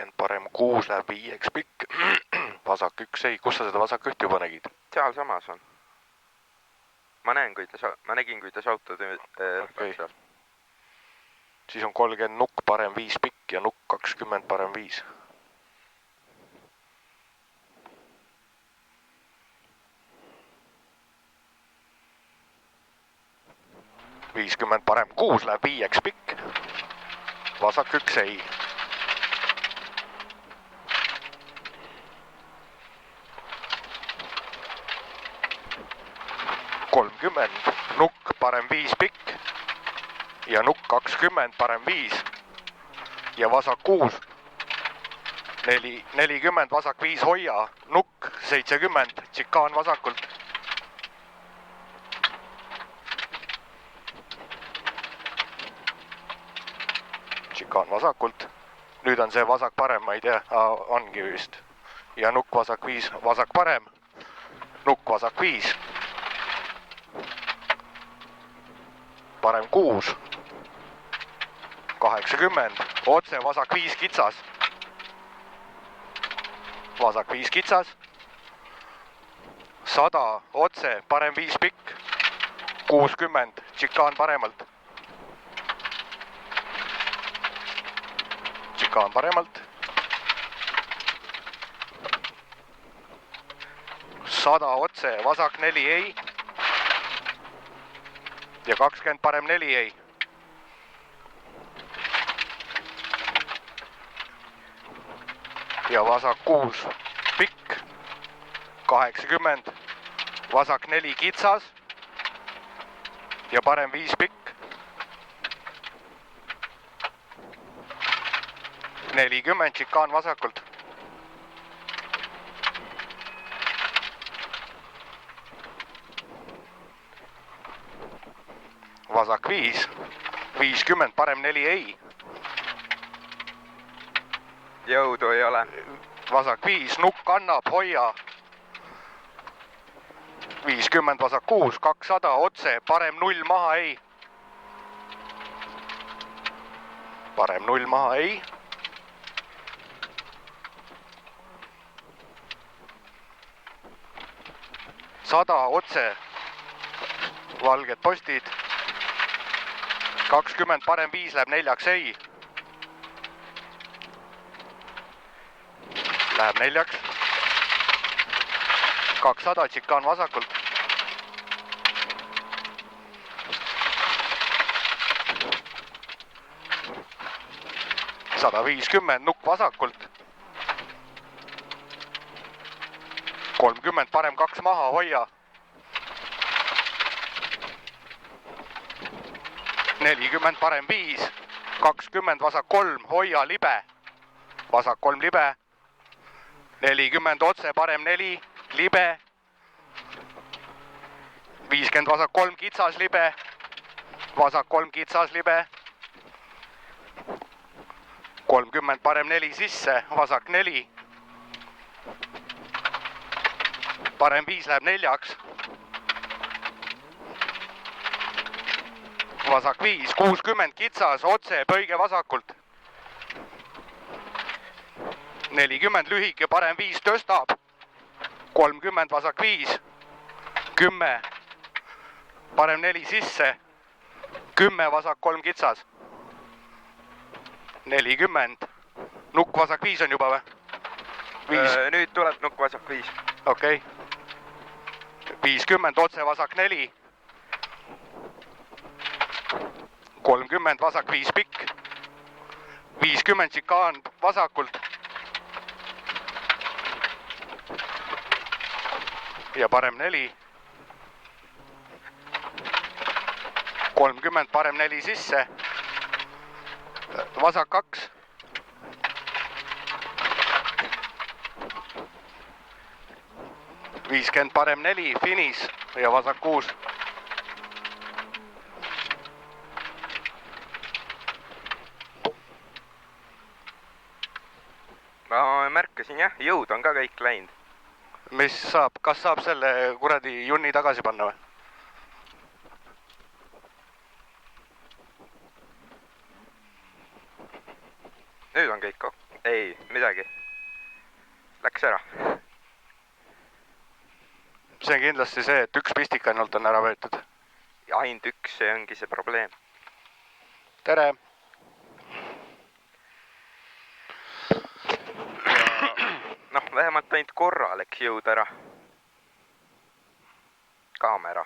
50 parem 6 läheb 5 pikk. Vasak 1 ei, kus sa seda vasak 1 juba nägid? Seal samas on. Ma nägin, kui ta šautad okay. Seal. Siis on 30 nukk parem 5 pikk ja nukk 20 parem 5. ...50 parem 6 läheb 5 pikk. Vasak 1 ei. ...30 nukk parem 5 pikk ja nukk 20 parem 5 ja vasak 6. 40 vasak 5 hoia, nukk 70, tsikaan vasakult. Tsikaan vasakult. Nüüd on see vasak parem, ma ei tea, ongi vist. Ja nukk vasak 5, vasak parem, nukk vasak 5. Parem 6. 80, otse vasak 5 kitsas. Vasak 5 kitsas. 100, otse, parem 5 pikk. 60, tsikaan paremalt. Tsikaan paremalt. 100, otse, vasak 4 ei. Ja 20 parem 4 ei. Ja vasak 6 pikk. 80. Vasak 4 kitsas. Ja parem 5 pikk. 40, tsikaan vasakult. Vasak 5. 50, parem 4 ei. Jõudu ei ole. Vasak 5, nukk annab, hoia. 50, vasak 6, 200, otse, parem 0 maha ei. Parem 0 maha ei. Sada, otse, valged postid. 20, parem 5 läheb 4 ei. Läheb 4. 200, tsikaan vasakult. 150, nukk vasakult. 30, parem 2 maha, hoia. 40, parem 5. 20, vasak 3, hoia, libe. Vasak 3 libe. 40, otse, parem 4, libe. 50, vasak 3, kitsas, libe. Vasak 3, kitsas, libe. 30, parem 4 sisse, vasak 4. Parem 5 läheb 4. Vasak 5, 60 kitsas, otse, pöige vasakult. 40 lühike, parem 5 tõstab. 30 vasak 5. 10. Parem 4 sisse. 10 vasak 3 kitsas. 40. Nukk vasak 5 on juba või? 5. Nüüd tuleb nukk vasak 5. Okei. 50 otse vasak 4. 30 vasak 5 pikk. 50 tsikaan vasakult. Ja parem 4. 30 parem 4 sisse. Vasak 2. 50 parem 4, finiš ja vasak 6. Ma märkasin jah, jõud on ka kõik läinud. Mis saab, kas saab selle kuradi junni tagasi panna või? Nüüd on kõik ei, midagi. Läks ära. See on kindlasti see, et üks pistik ainult on ära võetud. Ja ainult üks, see ongi see probleem. Tere! Noh, vähemalt ainult korra läks jõud ära. Kaamera.